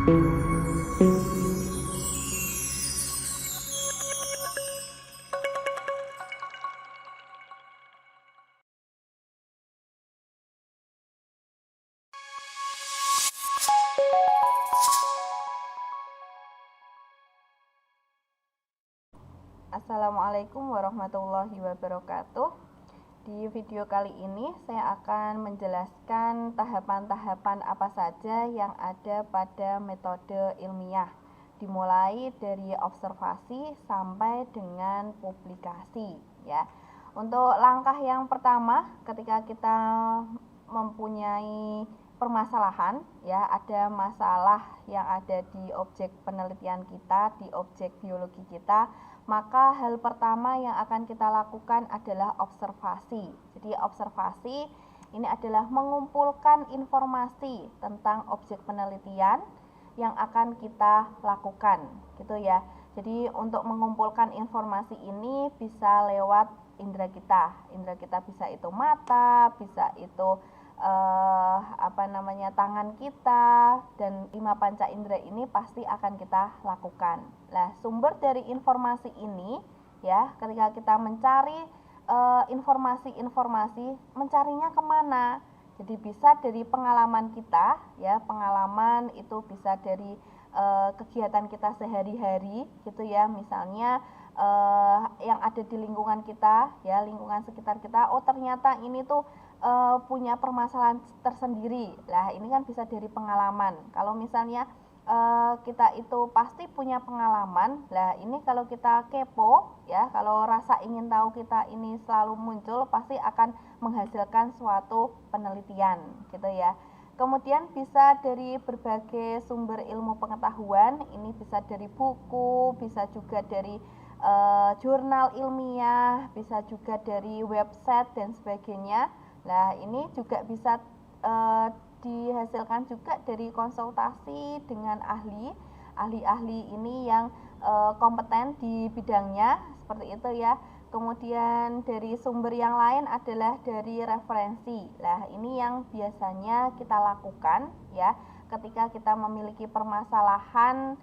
Assalamualaikum warahmatullahi wabarakatuh. Di video kali ini saya akan menjelaskan tahapan-tahapan apa saja yang ada pada metode ilmiah, dimulai dari observasi sampai dengan publikasi ya. Untuk langkah yang pertama, ketika kita mempunyai permasalahan ya, ada masalah yang ada di objek penelitian kita, di objek biologi kita, maka hal pertama yang akan kita lakukan adalah observasi. Jadi observasi ini adalah mengumpulkan informasi tentang objek penelitian yang akan kita lakukan, gitu ya. Jadi untuk mengumpulkan informasi ini bisa lewat indera kita. Indera kita bisa itu mata, bisa itu tangan kita, dan 5 panca indera ini pasti akan kita lakukan. Nah, sumber dari informasi ini ya, ketika kita mencari informasi-informasi, mencarinya kemana? Jadi bisa dari pengalaman kita ya, pengalaman itu bisa dari kegiatan kita sehari-hari gitu ya, misalnya yang ada di lingkungan kita ya, lingkungan sekitar kita, oh ternyata ini tuh punya permasalahan tersendiri. Lah ini kan bisa dari pengalaman. Kalau misalnya kita itu pasti punya pengalaman, lah ini kalau kita kepo ya, kalau rasa ingin tahu kita ini selalu muncul, pasti akan menghasilkan suatu penelitian gitu ya. Kemudian bisa dari berbagai sumber ilmu pengetahuan, ini bisa dari buku, bisa juga dari jurnal ilmiah, bisa juga dari website dan sebagainya. Nah, ini juga bisa dihasilkan juga dari konsultasi dengan ahli-ahli ini yang kompeten di bidangnya, seperti itu ya. Kemudian dari sumber yang lain adalah dari referensi. Nah, ini yang biasanya kita lakukan ya, ketika kita memiliki permasalahan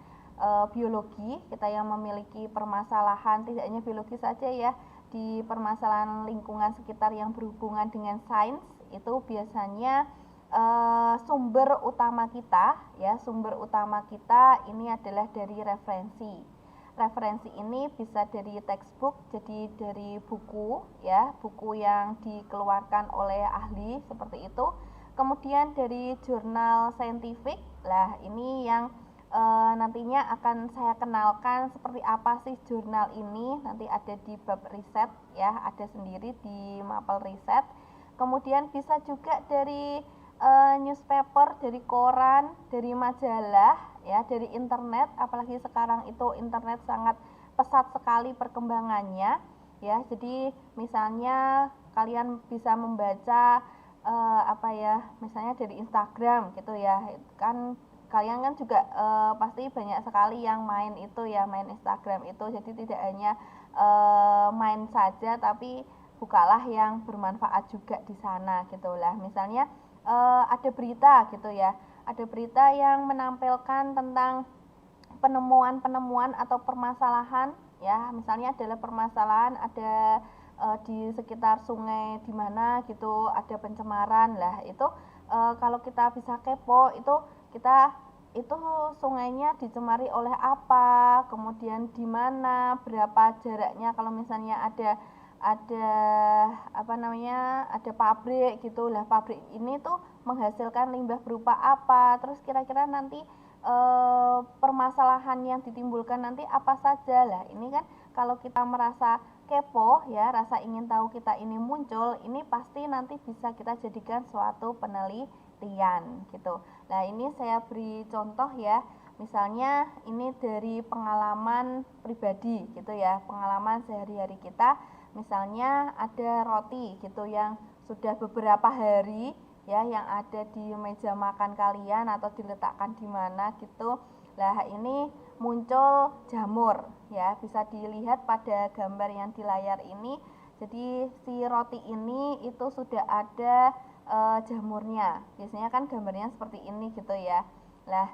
biologi, kita yang memiliki permasalahan tidak hanya biologi saja ya, di permasalahan lingkungan sekitar yang berhubungan dengan sains, itu biasanya sumber utama kita ya, sumber utama kita ini adalah dari referensi. Referensi ini bisa dari textbook, jadi dari buku ya, buku yang dikeluarkan oleh ahli seperti itu. Kemudian dari jurnal saintifik. Lah ini yang nantinya akan saya kenalkan seperti apa sih jurnal ini, nanti ada di bab riset ya, ada sendiri di mapel riset. Kemudian bisa juga dari newspaper, dari koran, dari majalah ya, dari internet, apalagi sekarang itu internet sangat pesat sekali perkembangannya ya. Jadi misalnya kalian bisa membaca misalnya dari Instagram gitu ya, kan kalian kan juga pasti banyak sekali yang main itu ya, main Instagram itu. Jadi tidak hanya main saja, tapi bukalah yang bermanfaat juga di sana gitulah. Misalnya ada berita gitu ya, ada berita yang menampilkan tentang penemuan-penemuan atau permasalahan ya, misalnya adalah permasalahan ada di sekitar sungai di mana gitu ada pencemaran. Lah itu kalau kita bisa kepo, itu sungainya dicemari oleh apa, kemudian di mana, berapa jaraknya, kalau misalnya ada ada pabrik gitu. Lah pabrik ini tuh menghasilkan limbah berupa apa, terus kira-kira nanti permasalahan yang ditimbulkan nanti apa saja. Lah ini kan kalau kita merasa kepo ya, rasa ingin tahu kita ini muncul, ini pasti nanti bisa kita jadikan suatu penelitian gitu. Nah ini saya beri contoh ya, misalnya ini dari pengalaman pribadi gitu ya, pengalaman sehari-hari kita. Misalnya ada roti gitu yang sudah beberapa hari ya, yang ada di meja makan kalian atau diletakkan di mana gitu. Lah ini muncul jamur ya, bisa dilihat pada gambar yang di layar ini. Jadi si roti ini itu sudah ada jamurnya. Biasanya kan gambarnya seperti ini gitu ya. Lah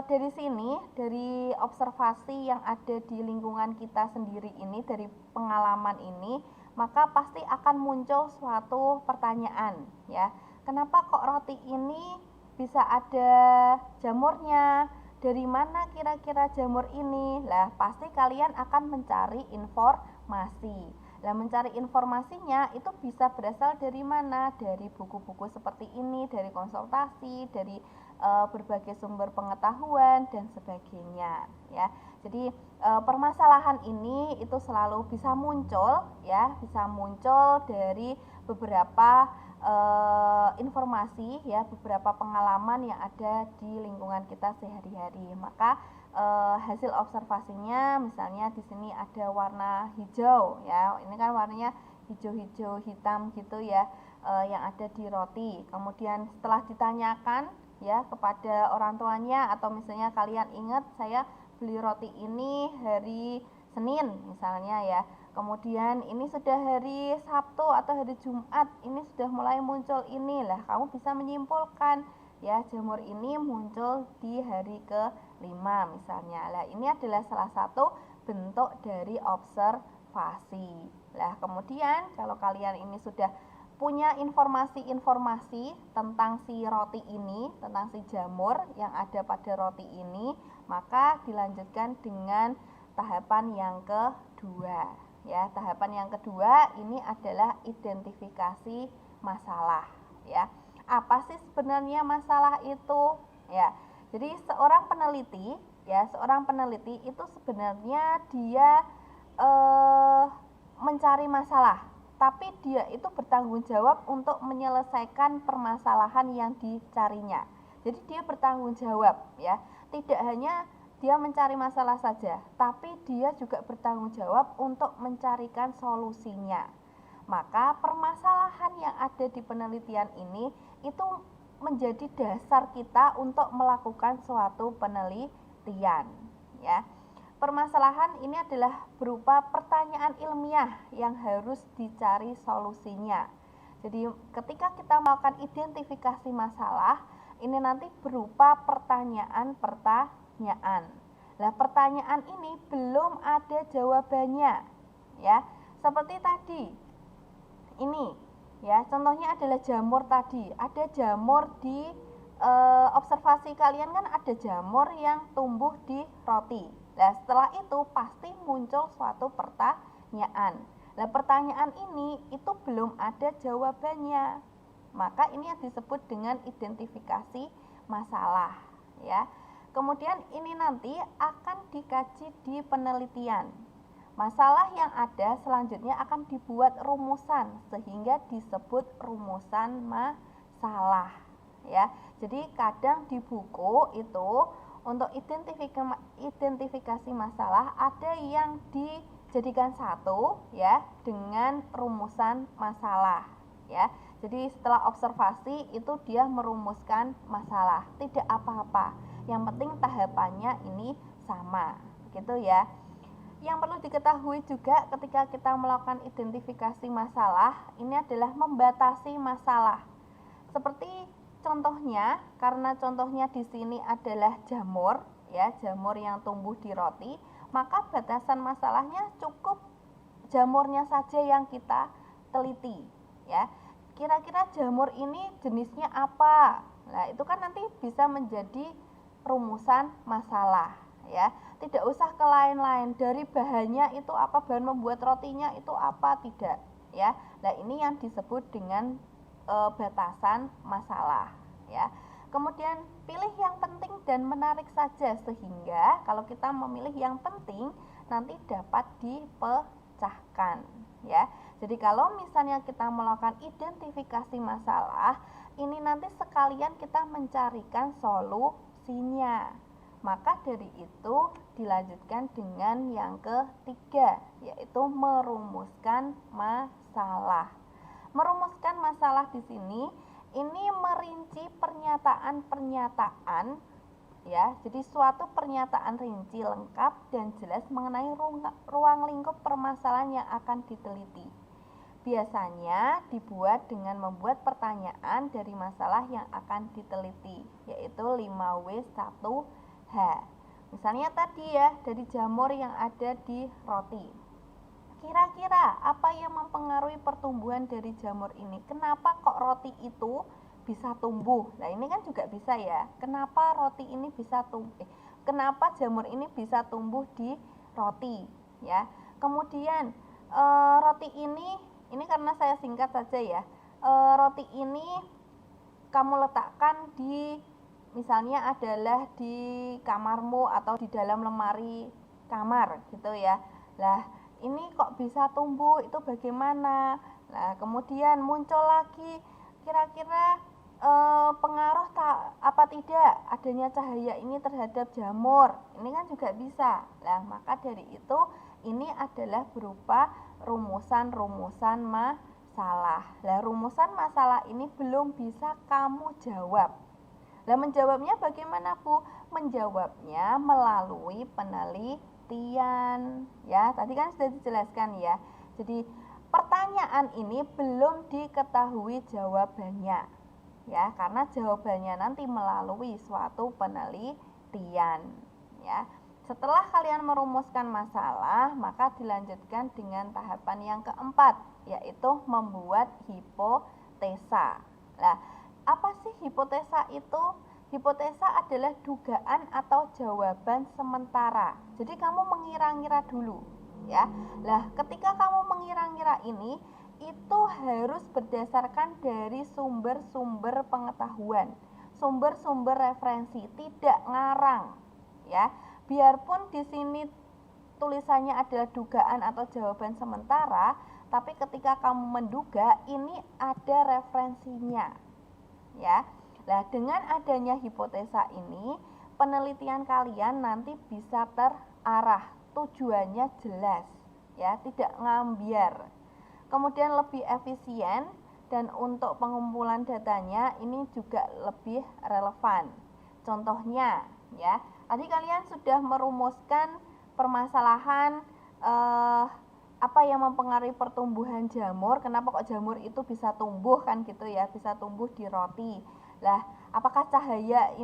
Dari sini, dari observasi yang ada di lingkungan kita sendiri ini, dari pengalaman ini, maka pasti akan muncul suatu pertanyaan, ya. Kenapa kok roti ini bisa ada jamurnya? Dari mana kira-kira jamur ini? Lah, pasti kalian akan mencari informasi. Lah, mencari informasinya itu bisa berasal dari mana? Dari buku-buku seperti ini, dari konsultasi, dari berbagai sumber pengetahuan dan sebagainya, ya. Jadi permasalahan ini itu selalu bisa muncul, ya, bisa muncul dari beberapa informasi, ya, beberapa pengalaman yang ada di lingkungan kita sehari-hari. Maka hasil observasinya misalnya di sini ada warna hijau, ya, ini kan warnanya hijau-hijau hitam gitu, ya, yang ada di roti. Kemudian setelah ditanyakan, ya, kepada orang tuanya, atau misalnya kalian ingat saya beli roti ini hari Senin misalnya, ya, kemudian ini sudah hari Sabtu atau hari Jumat, ini sudah mulai muncul inilah, kamu bisa menyimpulkan, ya, jamur ini muncul di hari ke-5 misalnya. Lah, ini adalah salah satu bentuk dari observasi. Lah, kemudian kalau kalian ini sudah punya informasi-informasi tentang si roti ini, tentang si jamur yang ada pada roti ini, maka dilanjutkan dengan tahapan yang kedua, ya. Tahapan yang kedua ini adalah identifikasi masalah, ya. Apa sih sebenarnya masalah itu? Ya. Jadi seorang peneliti, ya, seorang peneliti itu sebenarnya dia mencari masalah, tapi dia itu bertanggung jawab untuk menyelesaikan permasalahan yang dicarinya. Jadi dia bertanggung jawab, ya. Tidak hanya dia mencari masalah saja, tapi dia juga bertanggung jawab untuk mencarikan solusinya. Maka permasalahan yang ada di penelitian ini itu menjadi dasar kita untuk melakukan suatu penelitian, ya. Permasalahan ini adalah berupa pertanyaan ilmiah yang harus dicari solusinya. Jadi ketika kita melakukan identifikasi masalah, ini nanti berupa pertanyaan-pertanyaan. Nah, pertanyaan ini belum ada jawabannya, ya. Seperti tadi, ini, ya, contohnya adalah jamur tadi. Ada jamur di observasi kalian kan ada jamur yang tumbuh di roti. Nah, setelah itu pasti muncul suatu pertanyaan. Nah, pertanyaan ini itu belum ada jawabannya. Maka ini yang disebut dengan identifikasi masalah, ya. Kemudian ini nanti akan dikaji di penelitian. Masalah yang ada selanjutnya akan dibuat rumusan sehingga disebut rumusan masalah, ya. Jadi kadang di buku itu untuk identifikasi masalah ada yang dijadikan satu, ya, dengan rumusan masalah, ya. Jadi setelah observasi itu dia merumuskan masalah, tidak apa-apa, yang penting tahapannya ini sama, gitu, ya. Yang perlu diketahui juga ketika kita melakukan identifikasi masalah ini adalah membatasi masalah. Seperti contohnya, karena contohnya di sini adalah jamur, ya, jamur yang tumbuh di roti, maka batasan masalahnya cukup jamurnya saja yang kita teliti, ya. Kira-kira jamur ini jenisnya apa? Nah, itu kan nanti bisa menjadi rumusan masalah, ya. Tidak usah ke lain-lain, dari bahannya itu apa, bahan membuat rotinya itu apa, tidak, ya. Nah, ini yang disebut dengan batasan masalah, ya. Kemudian pilih yang penting dan menarik saja, sehingga kalau kita memilih yang penting nanti dapat dipecahkan, ya. Jadi kalau misalnya kita melakukan identifikasi masalah, ini nanti sekalian kita mencarikan solusinya. Maka dari itu dilanjutkan dengan yang ketiga, yaitu merumuskan masalah. Merumuskan masalah di sini ini merinci pernyataan-pernyataan, ya. Jadi suatu pernyataan rinci, lengkap dan jelas mengenai ruang lingkup permasalahan yang akan diteliti. biasanya dibuat dengan membuat pertanyaan dari masalah yang akan diteliti, yaitu 5W1H. Misalnya tadi ya, dari jamur yang ada di roti. Kira-kira apa yang mempengaruhi pertumbuhan dari jamur ini? Kenapa kok roti itu bisa tumbuh? Nah, ini kan juga bisa ya. Kenapa roti ini bisa tumbuh? Kenapa jamur ini bisa tumbuh di roti? Ya. Kemudian roti ini karena saya singkat saja ya. Roti ini kamu letakkan di, misalnya adalah di kamarmu atau di dalam lemari kamar gitu ya. Lah, ini kok bisa tumbuh, itu bagaimana? Nah, kemudian muncul lagi, kira-kira pengaruh apa tidak adanya cahaya ini terhadap jamur? Ini kan juga bisa. Nah, maka dari itu ini adalah berupa rumusan-rumusan masalah. Nah, rumusan masalah ini belum bisa kamu jawab. Nah, menjawabnya bagaimana, Bu? Menjawabnya melalui penelitian. Ya, tadi kan sudah dijelaskan ya. Jadi, pertanyaan ini belum diketahui jawabannya. Ya, karena jawabannya nanti melalui suatu penelitian. Ya. Setelah kalian merumuskan masalah, maka dilanjutkan dengan tahapan yang keempat, yaitu membuat hipotesa. Nah, apa sih hipotesa itu? Hipotesa adalah dugaan atau jawaban sementara. Jadi kamu mengira-ngira dulu, ya. Nah, ketika kamu mengira-ngira ini, itu harus berdasarkan dari sumber-sumber pengetahuan, sumber-sumber referensi, tidak ngarang, ya. Biarpun di sini tulisannya adalah dugaan atau jawaban sementara, tapi ketika kamu menduga ini ada referensinya. Ya. Nah, dengan adanya hipotesa ini, penelitian kalian nanti bisa terarah, tujuannya jelas, ya, tidak ngambiar. Kemudian lebih efisien dan untuk pengumpulan datanya ini juga lebih relevan. Contohnya, ya, tadi kalian sudah merumuskan permasalahan apa yang mempengaruhi pertumbuhan jamur, kenapa kok jamur itu bisa tumbuh kan gitu ya, bisa tumbuh di roti. Lah, apakah cahaya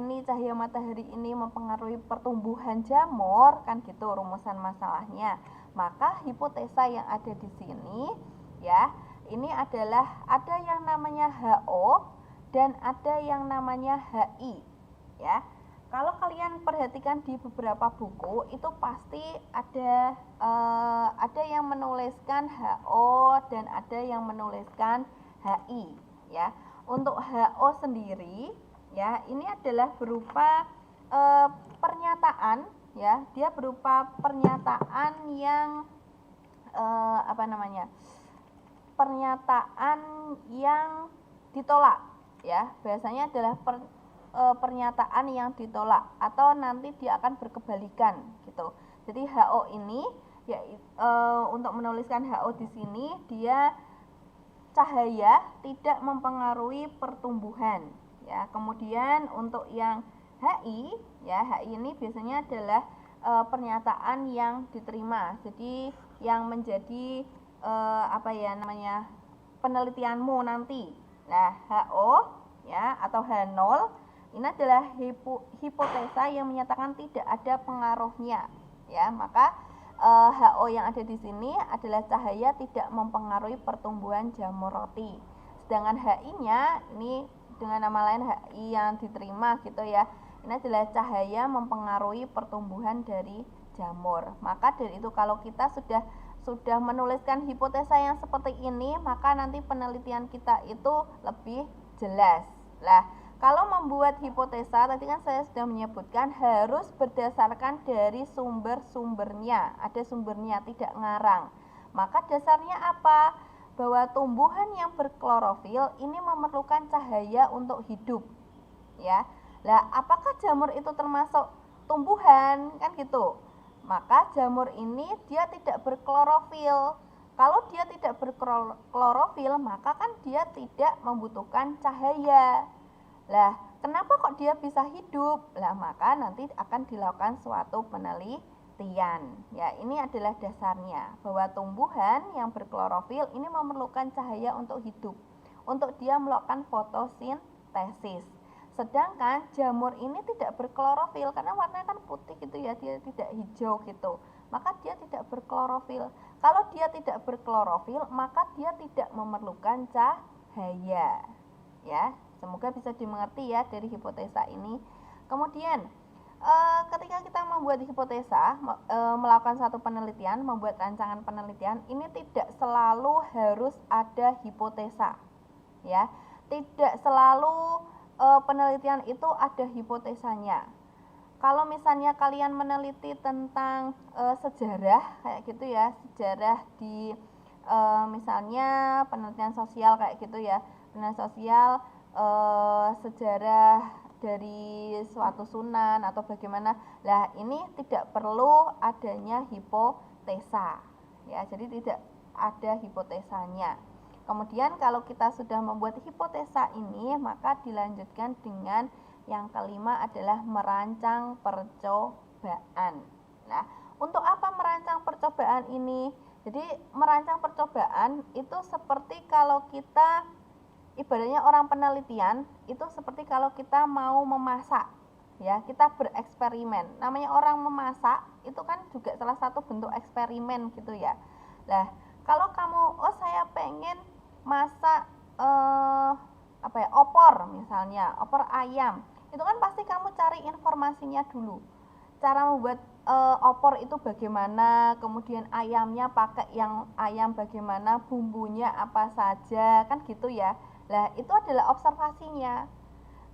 matahari ini mempengaruhi pertumbuhan jamur kan gitu rumusan masalahnya. Maka hipotesa yang ada di sini ya, ini adalah ada yang namanya HO dan ada yang namanya HI ya. Kalau kalian perhatikan di beberapa buku itu pasti ada yang menuliskan HO dan ada yang menuliskan HI ya. Untuk HO sendiri ya, ini adalah berupa pernyataan ya, dia berupa pernyataan yang pernyataan yang ditolak ya, biasanya adalah pernyataan yang ditolak atau nanti dia akan berkebalikan gitu. Jadi HO ini ya, untuk menuliskan HO di sini dia cahaya tidak mempengaruhi pertumbuhan ya. Kemudian untuk yang HI ya, HI ini biasanya adalah pernyataan yang diterima. Jadi yang menjadi penelitianmu nanti. Nah, HO ya atau H0 ini adalah hipotesa yang menyatakan tidak ada pengaruhnya ya. Maka HO yang ada di sini adalah cahaya tidak mempengaruhi pertumbuhan jamur roti. Sedangkan HI-nya ini dengan nama lain HI yang diterima gitu ya. Ini adalah cahaya mempengaruhi pertumbuhan dari jamur. Maka dari itu kalau kita sudah menuliskan hipotesa yang seperti ini, maka nanti penelitian kita itu lebih jelas. Lah, kalau membuat hipotesa tadi kan saya sudah menyebutkan harus berdasarkan dari sumber-sumbernya, ada sumbernya, tidak ngarang. Maka dasarnya apa? Bahwa tumbuhan yang berklorofil ini memerlukan cahaya untuk hidup. Ya. Lah, apakah jamur itu termasuk tumbuhan? Kan gitu. Maka jamur ini dia tidak berklorofil. Kalau dia tidak berklorofil, maka kan dia tidak membutuhkan cahaya. Lah, kenapa kok dia bisa hidup? Lah, maka nanti akan dilakukan suatu penelitian. artian. Ya, ini adalah dasarnya bahwa tumbuhan yang berklorofil ini memerlukan cahaya untuk hidup, untuk dia melakukan fotosintesis. Sedangkan jamur ini tidak berklorofil karena warnanya kan putih gitu ya, dia tidak hijau gitu. Maka dia tidak berklorofil. Kalau dia tidak berklorofil, maka dia tidak memerlukan cahaya. Ya, semoga bisa dimengerti ya dari hipotesa ini. Kemudian ketika kita membuat hipotesa, melakukan satu penelitian, membuat rancangan penelitian, ini tidak selalu harus ada hipotesa, ya. Tidak selalu penelitian itu ada hipotesanya. Kalau misalnya kalian meneliti tentang sejarah kayak gitu ya, sejarah di misalnya penelitian sosial kayak gitu ya, penelitian sosial, sejarah dari suatu sunan atau bagaimana. Lah, ini tidak perlu adanya hipotesa. Ya, jadi tidak ada hipotesanya. Kemudian kalau kita sudah membuat hipotesa ini, maka dilanjutkan dengan yang kelima adalah merancang percobaan. Nah, untuk apa merancang percobaan ini? Jadi, merancang percobaan itu seperti kalau kita ibaratnya orang penelitian itu seperti kalau kita mau memasak, ya, kita bereksperimen. Namanya orang memasak itu kan juga salah satu bentuk eksperimen gitu ya. Nah, kalau kamu, saya pengen masak opor misalnya, opor ayam, itu kan pasti kamu cari informasinya dulu. Cara membuat opor itu bagaimana, kemudian ayamnya pakai yang ayam bagaimana, bumbunya apa saja, kan gitu ya. Nah, itu adalah observasinya.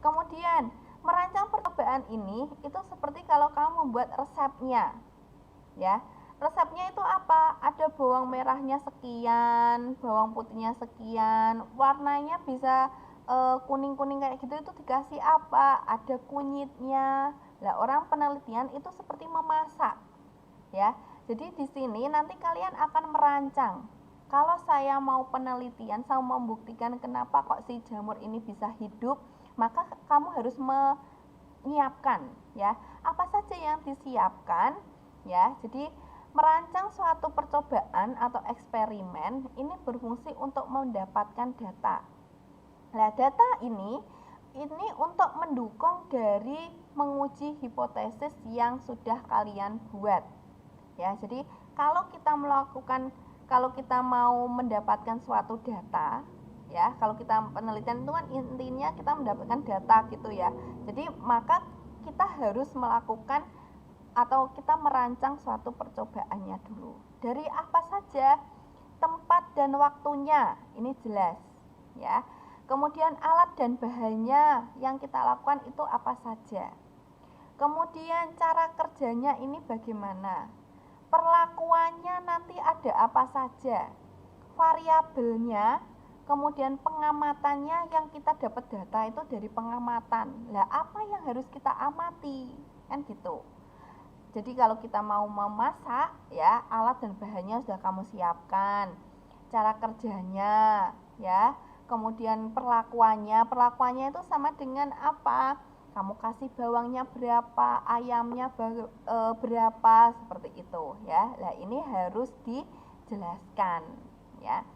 Kemudian, merancang percobaan ini itu seperti kalau kamu membuat resepnya. Ya. Resepnya itu apa? Ada bawang merahnya sekian, bawang putihnya sekian, warnanya bisa kuning-kuning kayak gitu, itu dikasih apa? Ada kunyitnya. Nah, orang penelitian itu seperti memasak. Ya. Jadi di sini nanti kalian akan merancang. Kalau saya mau penelitian, saya mau membuktikan kenapa kok si jamur ini bisa hidup, maka kamu harus menyiapkan, ya. Apa saja yang disiapkan, ya. Jadi merancang suatu percobaan atau eksperimen ini berfungsi untuk mendapatkan data. Nah, data ini untuk mendukung dari menguji hipotesis yang sudah kalian buat. Ya, jadi kalau kita mau mendapatkan suatu data, ya, kalau kita penelitian itu kan intinya kita mendapatkan data gitu ya. Jadi maka kita harus melakukan atau kita merancang suatu percobaannya dulu. Dari apa saja, tempat dan waktunya, ini jelas, ya. Kemudian alat dan bahannya yang kita lakukan itu apa saja. Kemudian cara kerjanya ini bagaimana? Perlakuannya nanti ada apa saja, variabelnya, kemudian pengamatannya, yang kita dapat data itu dari pengamatan. Lah, apa yang harus kita amati, kan gitu. Jadi kalau kita mau memasak, ya, alat dan bahannya sudah kamu siapkan, cara kerjanya, ya, kemudian perlakuannya itu sama dengan apa? Kamu kasih bawangnya berapa, ayamnya berapa, seperti itu ya. Nah, ini harus dijelaskan ya.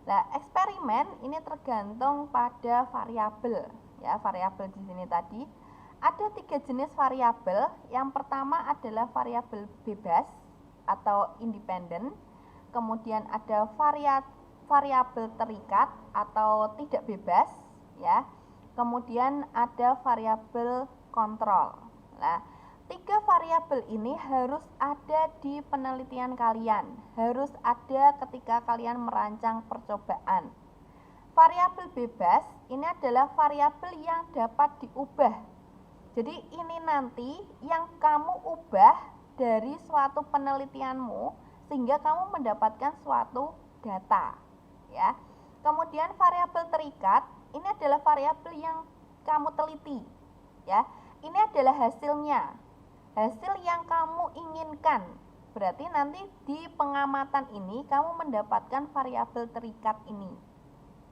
Nah, eksperimen ini tergantung pada variabel ya. Variabel di sini tadi ada 3 jenis variabel. Yang pertama adalah variabel bebas atau independen. Kemudian ada variabel terikat atau tidak bebas ya. Kemudian ada variabel kontrol. Nah, 3 variabel ini harus ada di penelitian kalian, harus ada ketika kalian merancang percobaan. Variabel bebas ini adalah variabel yang dapat diubah. Jadi ini nanti yang kamu ubah dari suatu penelitianmu sehingga kamu mendapatkan suatu data, ya. Kemudian variabel terikat ini adalah variabel yang kamu teliti, ya. Ini adalah hasilnya, hasil yang kamu inginkan. Berarti nanti di pengamatan ini kamu mendapatkan variabel terikat ini,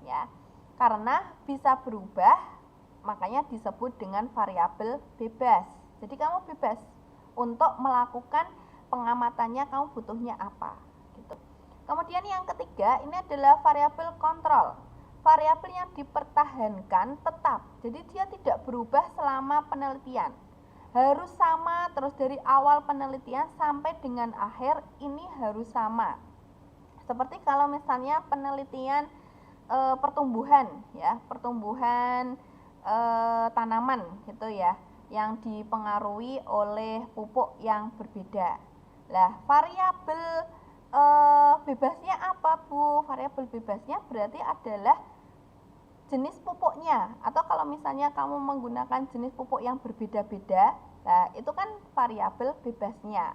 ya. Karena bisa berubah, makanya disebut dengan variabel bebas. Jadi kamu bebas untuk melakukan pengamatannya kamu butuhnya apa gitu. Kemudian yang ketiga ini adalah variabel kontrol. Variabel yang dipertahankan tetap, jadi dia tidak berubah selama penelitian, harus sama terus dari awal penelitian sampai dengan akhir, ini harus sama. Seperti kalau misalnya penelitian pertumbuhan ya, pertumbuhan tanaman gitu ya, yang dipengaruhi oleh pupuk yang berbeda. Lah, variabel bebasnya apa, Bu? Variabel bebasnya berarti adalah jenis pupuknya, atau kalau misalnya kamu menggunakan jenis pupuk yang berbeda-beda, nah itu kan variabel bebasnya.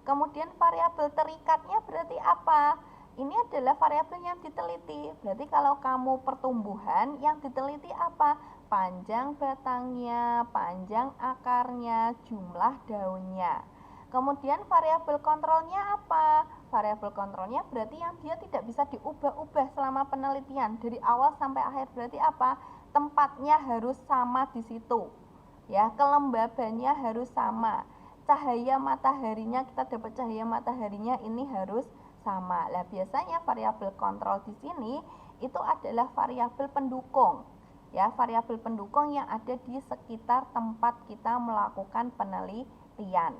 Kemudian variabel terikatnya berarti apa? Ini adalah variabel yang diteliti. Berarti kalau kamu pertumbuhan, yang diteliti apa? Panjang batangnya, panjang akarnya, jumlah daunnya. Kemudian variabel kontrolnya apa? Variabel kontrolnya berarti yang dia tidak bisa diubah-ubah selama penelitian dari awal sampai akhir. Berarti apa? Tempatnya harus sama di situ. Ya, kelembabannya harus sama. Cahaya mataharinya, kita dapat cahaya mataharinya ini harus sama. Lah, biasanya variabel kontrol di sini itu adalah variabel pendukung. Ya, variabel pendukung yang ada di sekitar tempat kita melakukan penelitian.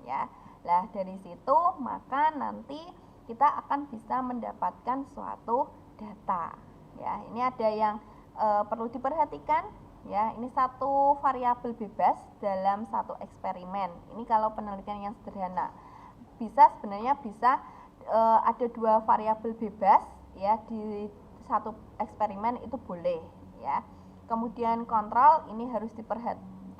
Ya, lah dari situ maka nanti kita akan bisa mendapatkan suatu data. Ya, ini ada yang perlu diperhatikan. Ya, ini satu variabel bebas dalam satu eksperimen. Ini kalau penelitian yang sederhana. Sebenarnya bisa ada dua variabel bebas ya di satu eksperimen, itu boleh ya. Kemudian kontrol ini harus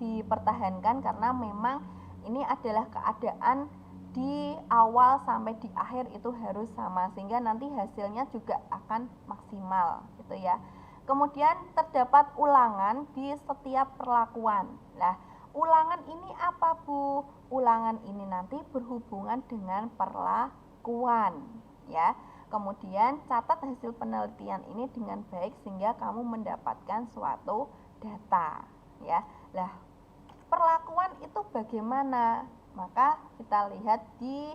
dipertahankan karena memang ini adalah keadaan di awal sampai di akhir itu harus sama, sehingga nanti hasilnya juga akan maksimal gitu ya. Kemudian terdapat ulangan di setiap perlakuan. Nah, ulangan ini apa, Bu? Ulangan ini nanti berhubungan dengan perlakuan ya. Kemudian catat hasil penelitian ini dengan baik sehingga kamu mendapatkan suatu data ya. Lah, perlakuan itu bagaimana? Maka kita lihat di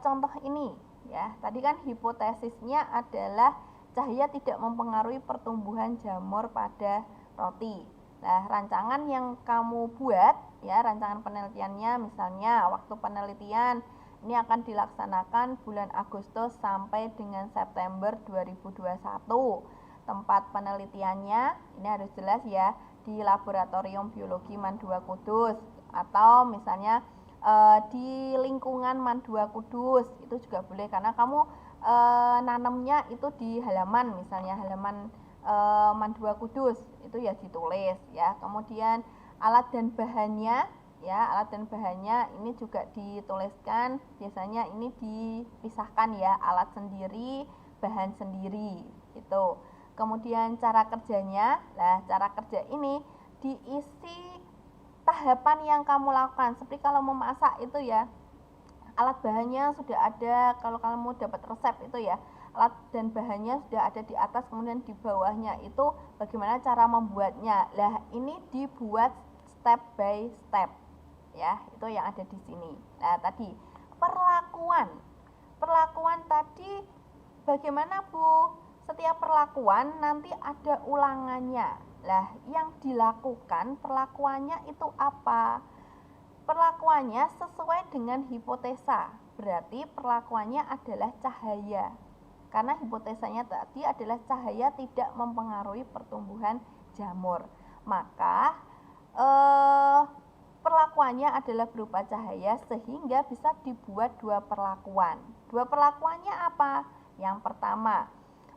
contoh ini ya. Tadi kan hipotesisnya adalah cahaya tidak mempengaruhi pertumbuhan jamur pada roti. Nah, rancangan yang kamu buat ya, rancangan penelitiannya misalnya waktu penelitian ini akan dilaksanakan bulan Agustus sampai dengan September 2021. Tempat penelitiannya ini harus jelas ya, di Laboratorium Biologi MAN 2 Kudus, atau misalnya di lingkungan MAN 2 Kudus, itu juga boleh karena kamu nanamnya itu di halaman, misalnya halaman MAN 2 Kudus, itu ya ditulis ya. Kemudian alat dan bahannya ya, alat dan bahannya ini juga dituliskan, biasanya ini dipisahkan ya, alat sendiri, bahan sendiri gitu. Kemudian cara kerjanya, nah cara kerja ini diisi tahapan yang kamu lakukan. Seperti kalau memasak itu ya, alat bahannya sudah ada, kalau kamu dapat resep itu ya, alat dan bahannya sudah ada di atas, kemudian di bawahnya itu bagaimana cara membuatnya. Lah, ini dibuat step by step ya, itu yang ada di sini. Nah, tadi perlakuan tadi bagaimana, Bu? Setiap perlakuan nanti ada ulangannya. Lah, yang dilakukan perlakuannya itu apa? Perlakuannya sesuai dengan hipotesa. Berarti perlakuannya adalah cahaya. Karena hipotesanya tadi adalah cahaya tidak mempengaruhi pertumbuhan jamur. Maka perlakuannya adalah berupa cahaya sehingga bisa dibuat dua perlakuan. Dua perlakuannya apa? Yang pertama,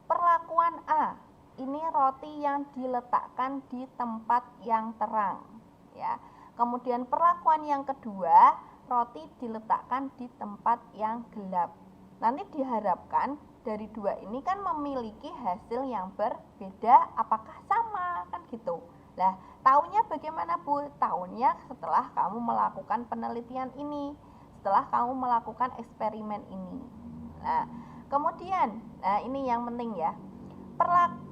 perlakuan A. Ini roti yang diletakkan di tempat yang terang ya. Kemudian perlakuan yang kedua, roti diletakkan di tempat yang gelap. Nanti diharapkan dari dua ini kan memiliki hasil yang berbeda, apakah sama kan gitu. Lah, taunya bagaimana, Bu? Taunya setelah kamu melakukan penelitian ini, setelah kamu melakukan eksperimen ini. Nah, kemudian, nah ini yang penting ya.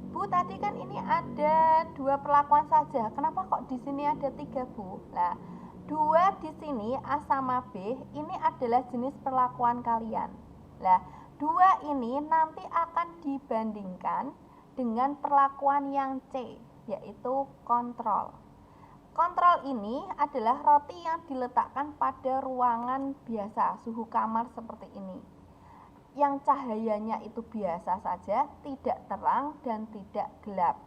Bu, tadi kan ini ada dua perlakuan saja. Kenapa kok di sini ada tiga, Bu? Nah, 2 di sini A sama B ini adalah jenis perlakuan kalian. Nah, 2 ini nanti akan dibandingkan dengan perlakuan yang C, yaitu kontrol. Kontrol ini adalah roti yang diletakkan pada ruangan biasa, suhu kamar seperti ini. Yang cahayanya itu biasa saja, tidak terang dan tidak gelap.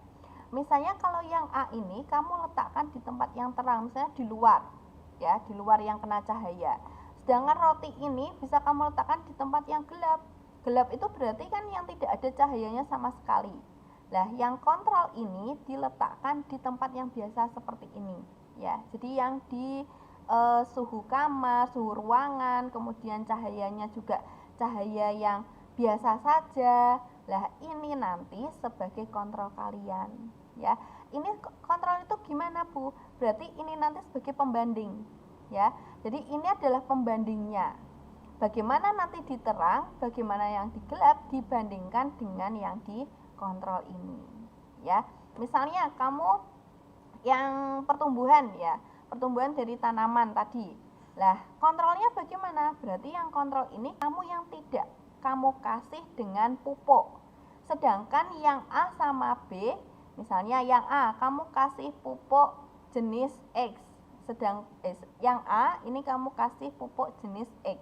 Misalnya kalau yang A ini kamu letakkan di tempat yang terang, misalnya di luar, ya, di luar yang kena cahaya. Sedangkan roti ini bisa kamu letakkan di tempat yang gelap. Gelap itu berarti kan yang tidak ada cahayanya sama sekali. Nah, yang kontrol ini diletakkan di tempat yang biasa seperti ini, ya. Jadi yang di suhu kamar, suhu ruangan, kemudian cahayanya juga cahaya yang biasa saja. Nah, ini nanti sebagai kontrol kalian, ya. Ini kontrol itu gimana, Bu? Berarti ini nanti sebagai pembanding, ya. Jadi ini adalah pembandingnya. Bagaimana nanti diterang, bagaimana yang digelap dibandingkan dengan yang di kontrol ini, ya. Misalnya kamu yang pertumbuhan, ya, pertumbuhan dari tanaman tadi. Lah, kontrolnya bagaimana? Berarti yang kontrol ini kamu yang tidak kamu kasih dengan pupuk. Sedangkan yang A sama B, misalnya yang A kamu kasih pupuk jenis X, yang A ini kamu kasih pupuk jenis X.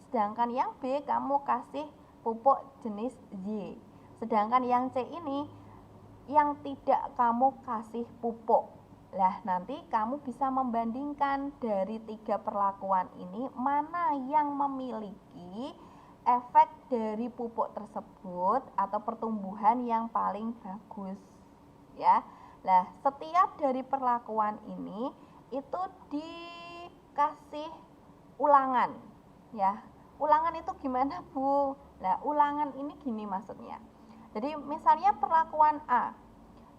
Sedangkan yang B kamu kasih pupuk jenis Y. Sedangkan yang C ini yang tidak kamu kasih pupuk. Lah, nanti kamu bisa membandingkan dari 3 perlakuan ini mana yang memiliki efek dari pupuk tersebut atau pertumbuhan yang paling bagus, ya. Lah, setiap dari perlakuan ini itu dikasih ulangan, ya. Ulangan itu gimana, Bu? Nah, ulangan ini gini maksudnya. Jadi misalnya perlakuan A,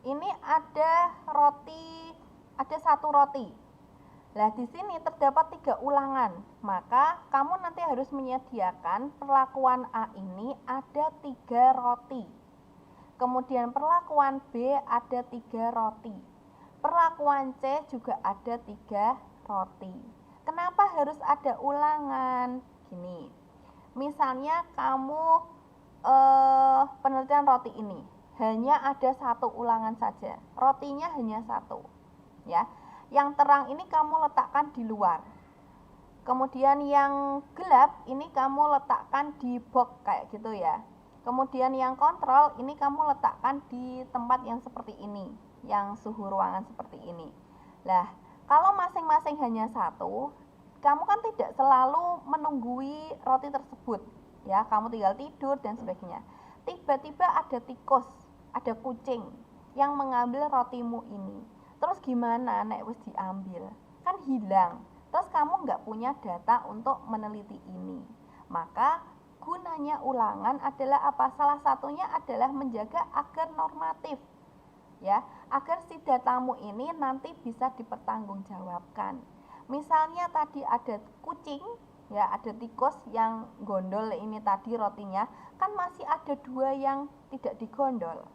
ini ada satu roti. Nah, di sini terdapat 3 ulangan, maka kamu nanti harus menyediakan perlakuan A ini ada 3 roti. Kemudian perlakuan B ada 3 roti. Perlakuan C juga ada 3 roti. Kenapa harus ada ulangan? Gini, misalnya kamu penelitian roti ini hanya ada 1 ulangan saja, rotinya hanya 1, ya. Yang terang ini kamu letakkan di luar, kemudian yang gelap ini kamu letakkan di box kayak gitu, ya. Kemudian yang kontrol ini kamu letakkan di tempat yang seperti ini, yang suhu ruangan seperti ini. Nah, kalau masing-masing hanya 1, kamu kan tidak selalu menunggui roti tersebut, ya. Kamu tinggal tidur dan sebagainya. Tiba-tiba ada tikus, ada kucing yang mengambil rotimu ini. Terus gimana nek wis diambil? Kan hilang. Terus kamu nggak punya data untuk meneliti ini. Maka gunanya ulangan adalah apa? Salah satunya adalah menjaga agar normatif, ya, agar si datamu ini nanti bisa dipertanggungjawabkan. Misalnya tadi ada kucing, ya, ada tikus yang gondol ini tadi rotinya, kan masih ada 2 yang tidak digondol,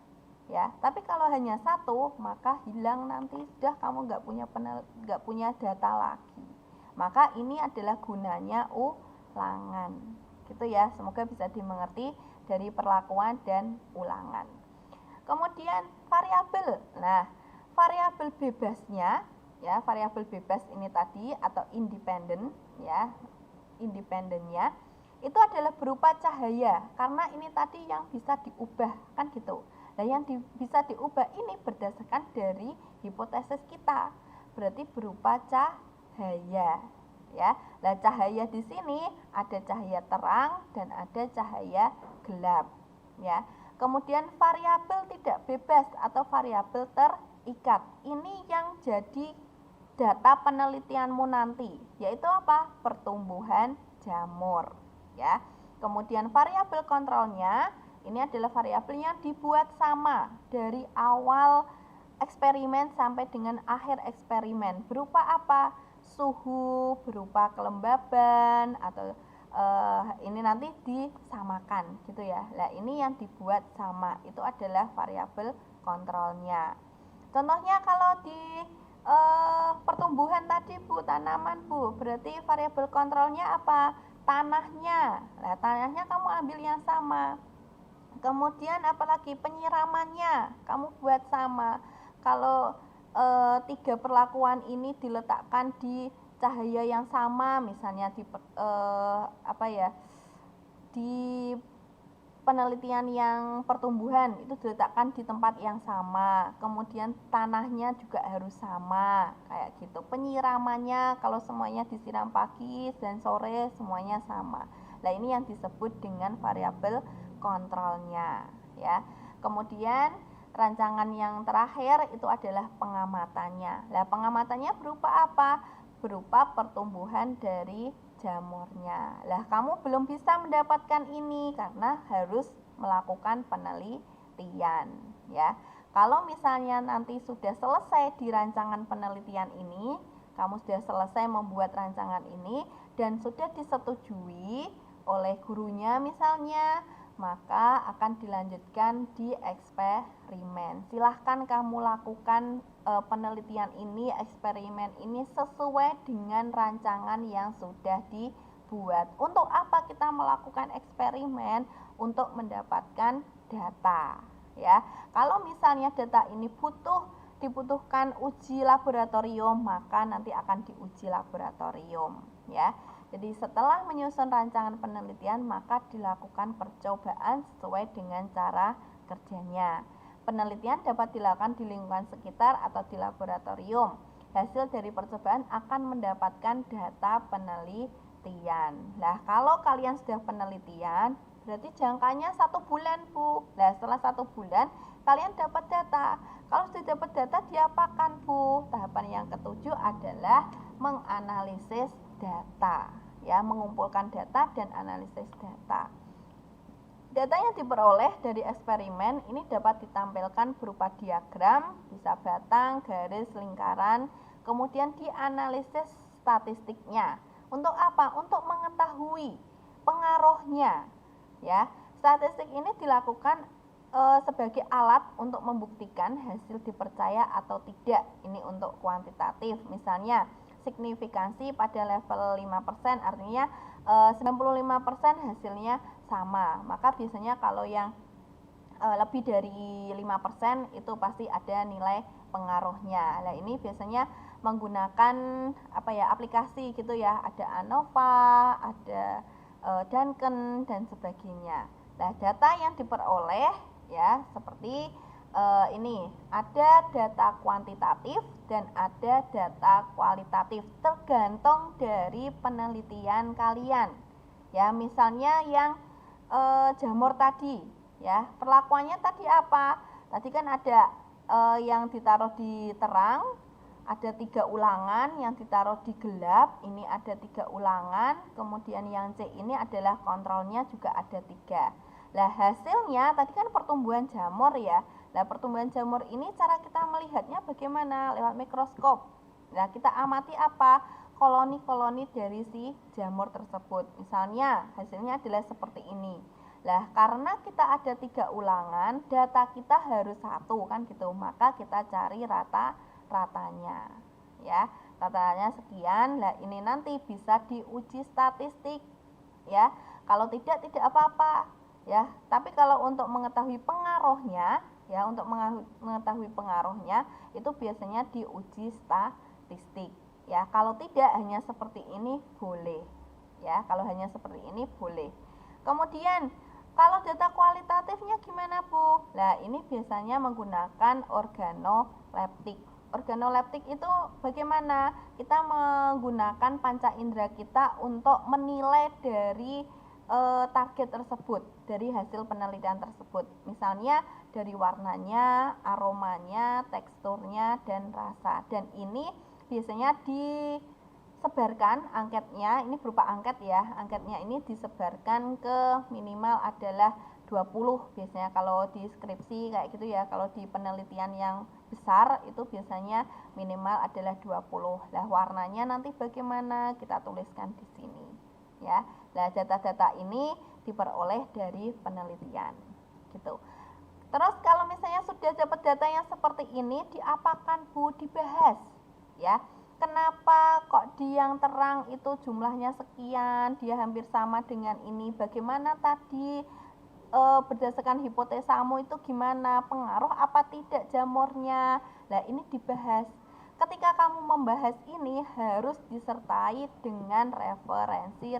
ya. Tapi kalau hanya 1, maka hilang nanti, sudah kamu nggak punya data lagi. Maka ini adalah gunanya ulangan, gitu ya. Semoga bisa dimengerti dari perlakuan dan ulangan. Kemudian variabel. Nah, variabel bebasnya, ya, variabel bebas ini tadi atau independen, ya, independennya itu adalah berupa cahaya, karena ini tadi yang bisa diubah, kan gitu. Nah, yang bisa diubah ini berdasarkan dari hipotesis kita, berarti berupa cahaya, ya. Nah, cahaya di sini ada cahaya terang dan ada cahaya gelap, ya. Kemudian variabel tidak bebas atau variabel terikat, ini yang jadi data penelitianmu nanti, yaitu apa? Pertumbuhan jamur, ya. Kemudian variabel kontrolnya ini adalah variabel yang dibuat sama dari awal eksperimen sampai dengan akhir eksperimen. Berupa apa? Suhu, berupa kelembaban, atau ini nanti disamakan, gitu ya. Nah, ini yang dibuat sama, itu adalah variabel kontrolnya. Contohnya kalau di pertumbuhan tadi, Bu, tanaman, Bu. Berarti variabel kontrolnya apa? Tanahnya. Nah, tanahnya kamu ambil yang sama. Kemudian apalagi penyiramannya, kamu buat sama. Kalau tiga perlakuan ini diletakkan di cahaya yang sama, misalnya di di penelitian yang pertumbuhan itu diletakkan di tempat yang sama, kemudian tanahnya juga harus sama kayak gitu. Penyiramannya kalau semuanya disiram pagi dan sore semuanya sama. Nah, ini yang disebut dengan variabel kontrolnya ya. Kemudian rancangan yang terakhir itu adalah pengamatannya. Nah, pengamatannya berupa apa? Berupa pertumbuhan dari jamurnya. Lah, kamu belum bisa mendapatkan ini karena harus melakukan penelitian ya. Kalau misalnya nanti sudah selesai di rancangan penelitian ini, kamu sudah selesai membuat rancangan ini dan sudah disetujui oleh gurunya misalnya, maka akan dilanjutkan di eksperimen. Silahkan kamu lakukan penelitian ini, eksperimen ini sesuai dengan rancangan yang sudah dibuat. Untuk apa kita melakukan eksperimen? Untuk mendapatkan data ya. Kalau misalnya data ini dibutuhkan uji laboratorium, maka nanti akan diuji laboratorium ya. Jadi setelah menyusun rancangan penelitian, maka dilakukan percobaan sesuai dengan cara kerjanya. Penelitian dapat dilakukan di lingkungan sekitar atau di laboratorium. Hasil dari percobaan akan mendapatkan data penelitian. Nah, kalau kalian sudah penelitian, berarti jangkanya 1 bulan, Bu. Nah, setelah 1 bulan, kalian dapat data. Kalau sudah dapat data, diapakan, Bu? Tahapan yang ketujuh adalah menganalisis data. Ya, mengumpulkan data dan analisis data. Data yang diperoleh dari eksperimen ini dapat ditampilkan berupa diagram, bisa batang, garis, lingkaran, kemudian dianalisis statistiknya. Untuk apa? Untuk mengetahui pengaruhnya. Ya, statistik ini dilakukan sebagai alat untuk membuktikan hasil dipercaya atau tidak. Ini untuk kuantitatif. Misalnya signifikansi pada level 5%, artinya 95% hasilnya sama. Maka biasanya kalau yang lebih dari 5% itu pasti ada nilai pengaruhnya. Nah, ini biasanya menggunakan aplikasi gitu ya. Ada ANOVA, ada Duncan dan sebagainya. Nah, data yang diperoleh ya seperti ini, ada data kuantitatif dan ada data kualitatif, tergantung dari penelitian kalian ya. Misalnya yang jamur tadi ya, perlakuannya tadi apa? Tadi kan ada yang ditaruh di terang, ada 3 ulangan, yang ditaruh di gelap ini ada 3 ulangan, kemudian yang C ini adalah kontrolnya juga ada 3. Nah, hasilnya tadi kan pertumbuhan jamur ya. Nah, pertumbuhan jamur ini cara kita melihatnya bagaimana? Lewat mikroskop. Nah, kita amati apa? Koloni-koloni dari si jamur tersebut. Misalnya, hasilnya adalah seperti ini. Nah, karena kita ada 3 ulangan, data kita harus 1 kan gitu. Maka kita cari rata-ratanya. Ya, rata-ratanya sekian. Nah, ini nanti bisa diuji statistik. Ya, kalau tidak apa-apa. Ya, tapi kalau untuk mengetahui pengaruhnya, ya, untuk mengetahui pengaruhnya itu biasanya diuji statistik. Ya, kalau tidak hanya seperti ini boleh. Ya, kalau hanya seperti ini boleh. Kemudian kalau data kualitatifnya gimana, Bu? Nah, ini biasanya menggunakan organoleptik. Organoleptik itu bagaimana? Kita menggunakan panca indera kita untuk menilai dari target tersebut, dari hasil penelitian tersebut. Misalnya dari warnanya, aromanya, teksturnya, dan rasa. Dan ini biasanya disebarkan angketnya, ini berupa angket ya. Angketnya ini disebarkan ke minimal adalah 20 biasanya kalau di skripsi kayak gitu ya. Kalau di penelitian yang besar itu biasanya minimal adalah 20. Nah, warnanya nanti bagaimana? Kita tuliskan di sini ya. Nah, data-data ini diperoleh dari penelitian gitu. Terus kalau misalnya sudah dapat data yang seperti ini, diapakan, Bu? Dibahas ya. kenapa kok di yang terang itu jumlahnya sekian, dia hampir sama dengan ini, bagaimana tadi berdasarkan hipotesamu itu gimana, pengaruh apa tidak jamurnya. Nah, ini dibahas. Ketika kamu membahas ini harus disertai dengan referensi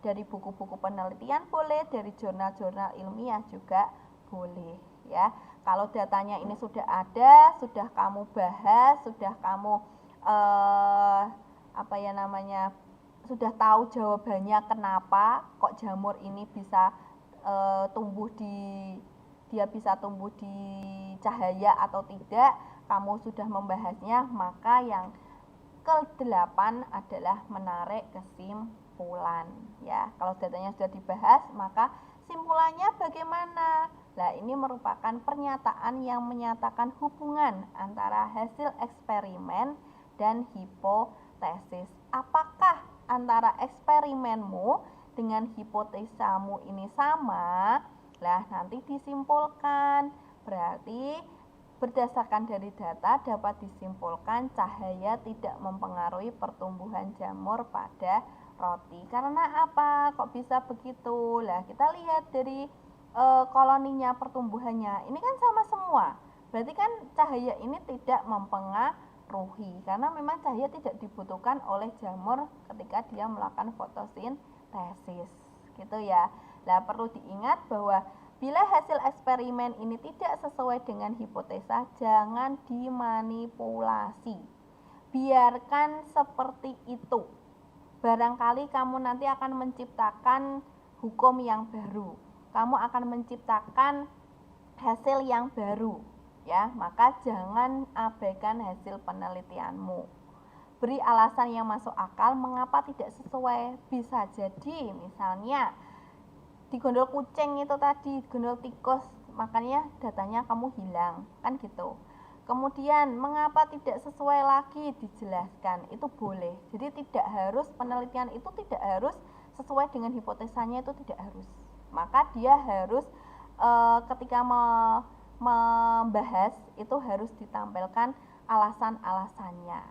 dari buku-buku penelitian boleh, dari jurnal-jurnal ilmiah juga boleh ya. Kalau datanya ini sudah ada, sudah kamu bahas, sudah kamu sudah tahu jawabannya kenapa kok jamur ini bisa bisa tumbuh di cahaya atau tidak, kamu sudah membahasnya, maka yang ke-8 adalah menarik kesimpulan ya. Kalau datanya sudah dibahas, maka simpulannya bagaimana? Nah, ini merupakan pernyataan yang menyatakan hubungan antara hasil eksperimen dan hipotesis. Apakah antara eksperimenmu dengan hipotesamu ini sama? Nah, nanti disimpulkan. Berarti berdasarkan dari data dapat disimpulkan cahaya tidak mempengaruhi pertumbuhan jamur pada roti. Karena apa? Kok bisa begitu? Lah, kita lihat dari koloninya pertumbuhannya. Ini kan sama semua. Berarti kan cahaya ini tidak mempengaruhi karena memang cahaya tidak dibutuhkan oleh jamur ketika dia melakukan fotosintesis. Gitu ya. Nah, perlu diingat bahwa bila hasil eksperimen ini tidak sesuai dengan hipotesa, jangan dimanipulasi. Biarkan seperti itu. Barangkali kamu nanti akan menciptakan hukum yang baru. Kamu akan menciptakan hasil yang baru, ya. Maka jangan abaikan hasil penelitianmu. Beri alasan yang masuk akal mengapa tidak sesuai. Bisa jadi misalnya di gondol kucing itu tadi, gondol tikus, makanya datanya kamu hilang, kan gitu. Kemudian mengapa tidak sesuai lagi dijelaskan, itu boleh. Jadi tidak harus penelitian itu tidak harus sesuai dengan hipotesanya, itu tidak harus. Maka dia harus ketika membahas itu harus ditampilkan alasan-alasannya,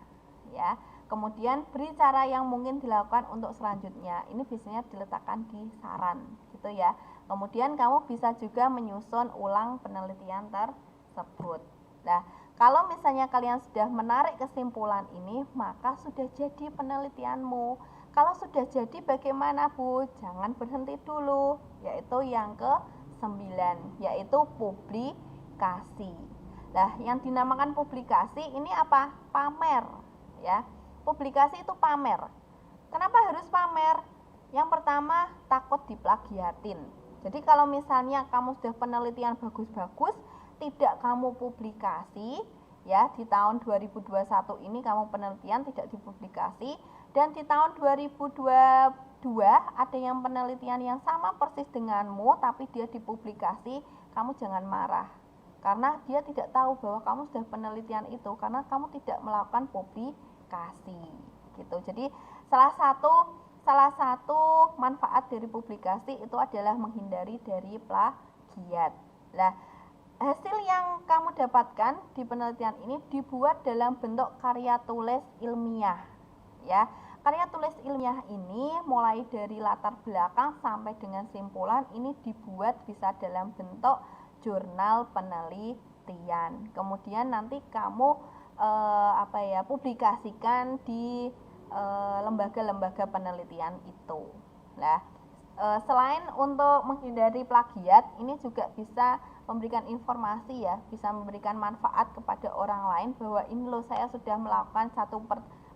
ya. Kemudian beri cara yang mungkin dilakukan untuk selanjutnya. Ini biasanya diletakkan di saran, gitu ya. Kemudian kamu bisa juga menyusun ulang penelitian tersebut. Nah, kalau misalnya kalian sudah menarik kesimpulan ini, maka sudah jadi penelitianmu. Kalau sudah jadi bagaimana, Bu? Jangan berhenti dulu, yaitu yang ke-9, yaitu publikasi. Nah, yang dinamakan publikasi ini apa? Pamer, ya. Publikasi itu pamer. Kenapa harus pamer? Yang pertama, takut diplagiatin. Jadi kalau misalnya kamu sudah penelitian bagus-bagus, tidak kamu publikasi, ya, di tahun 2021 ini kamu penelitian tidak dipublikasi, dan di tahun 2022 ada yang penelitian yang sama persis denganmu tapi dia dipublikasi, kamu jangan marah. Karena dia tidak tahu bahwa kamu sudah penelitian itu karena kamu tidak melakukan publikasi. Gitu. Jadi salah satu manfaat dari publikasi itu adalah menghindari dari plagiat. Nah, hasil yang kamu dapatkan di penelitian ini dibuat dalam bentuk karya tulis ilmiah, ya. Karya tulis ilmiah ini mulai dari latar belakang sampai dengan simpulan ini dibuat bisa dalam bentuk jurnal penelitian. Kemudian nanti kamu publikasikan di lembaga-lembaga penelitian itu. Nah, selain untuk menghindari plagiat, ini juga bisa memberikan informasi, ya, bisa memberikan manfaat kepada orang lain bahwa ini loh saya sudah melakukan satu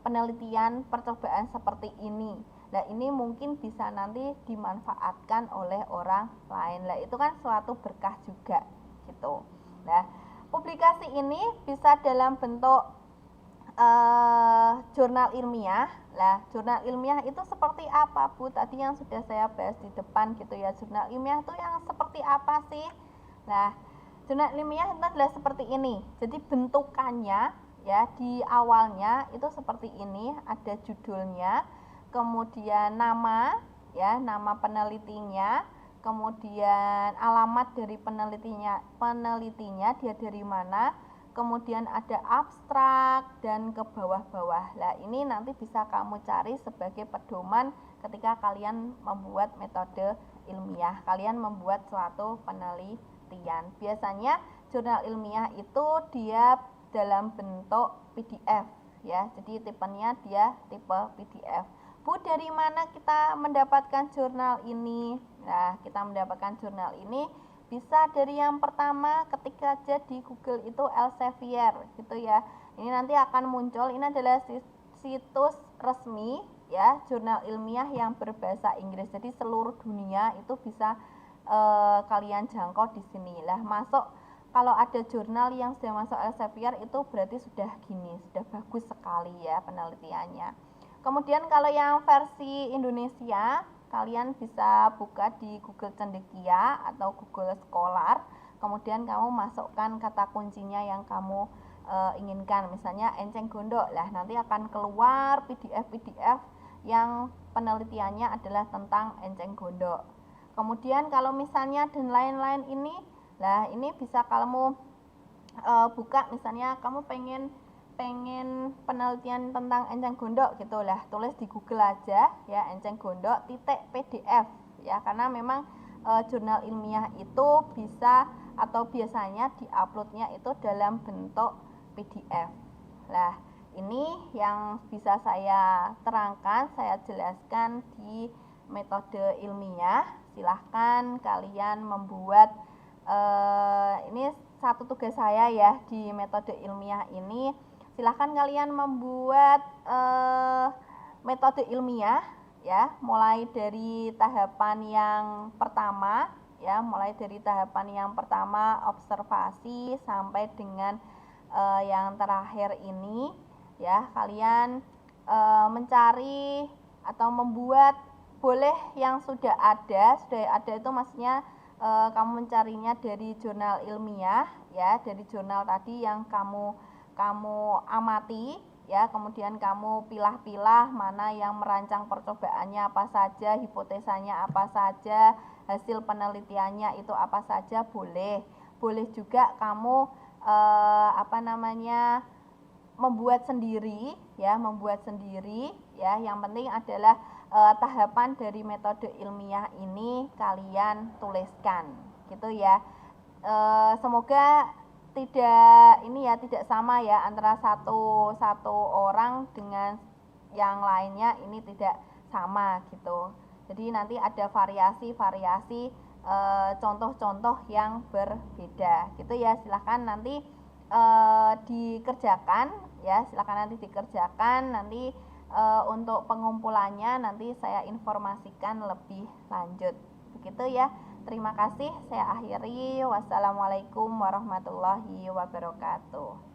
penelitian percobaan seperti ini. Nah, ini mungkin bisa nanti dimanfaatkan oleh orang lain. Nah, itu kan suatu berkah juga gitu. Nah, publikasi ini bisa dalam bentuk jurnal ilmiah. Nah, jurnal ilmiah itu seperti apa, Bu? Tadi yang sudah saya bahas di depan gitu ya. Jurnal ilmiah itu yang seperti apa sih? Nah, jurnal ilmiah itu adalah seperti ini. Jadi bentukannya, ya, di awalnya itu seperti ini, ada judulnya, kemudian nama, ya, nama penelitinya, kemudian alamat dari penelitinya dia dari mana, kemudian ada abstrak, dan ke bawah-bawah. Nah, ini nanti bisa kamu cari sebagai pedoman ketika kalian membuat metode ilmiah, kalian membuat suatu penelitian. Biasanya jurnal ilmiah itu dia dalam bentuk PDF ya, jadi tipenya dia tipe PDF. Bu, dari mana kita mendapatkan jurnal ini? Nah, kita mendapatkan jurnal ini bisa dari yang pertama ketik saja di Google itu Elsevier gitu ya. Ini nanti akan muncul, ini adalah situs resmi ya, jurnal ilmiah yang berbahasa Inggris. Jadi seluruh dunia itu bisa kalian jangkau di sini. Lah, masuk kalau ada jurnal yang sudah masuk Elsevier itu berarti sudah gini, sudah bagus sekali ya penelitiannya. Kemudian kalau yang versi Indonesia, kalian bisa buka di Google Cendekia atau Google Scholar, kemudian kamu masukkan kata kuncinya yang kamu inginkan, misalnya enceng gondok. Lah, nanti akan keluar PDF yang penelitiannya adalah tentang enceng gondok. Kemudian kalau misalnya dan lain-lain ini, lah ini bisa kamu buka, misalnya kamu pengen penelitian tentang enceng gondok gitu, lah tulis di Google aja ya, enceng gondok .pdf ya, karena memang jurnal ilmiah itu bisa atau biasanya diuploadnya itu dalam bentuk PDF. Lah, ini yang bisa saya terangkan, saya jelaskan di metode ilmiah. Silahkan kalian membuat ini satu tugas saya ya di metode ilmiah ini. Silahkan kalian membuat metode ilmiah ya, mulai dari tahapan yang pertama ya, mulai dari tahapan yang pertama observasi sampai dengan yang terakhir ini ya. Kalian mencari atau membuat, boleh yang sudah ada itu maksudnya kamu mencarinya dari jurnal ilmiah ya, dari jurnal tadi yang kamu amati ya, kemudian kamu pilah-pilah mana yang merancang percobaannya apa saja, hipotesanya apa saja, hasil penelitiannya itu apa saja, boleh juga kamu membuat sendiri ya, yang penting adalah tahapan dari metode ilmiah ini kalian tuliskan gitu ya. Semoga tidak sama ya antara satu orang dengan yang lainnya, ini tidak sama gitu. Jadi nanti ada variasi contoh-contoh yang berbeda gitu ya. Silahkan nanti dikerjakan ya, nanti untuk pengumpulannya nanti saya informasikan lebih lanjut begitu ya. Terima kasih, saya akhiri. Wassalamualaikum warahmatullahi wabarakatuh.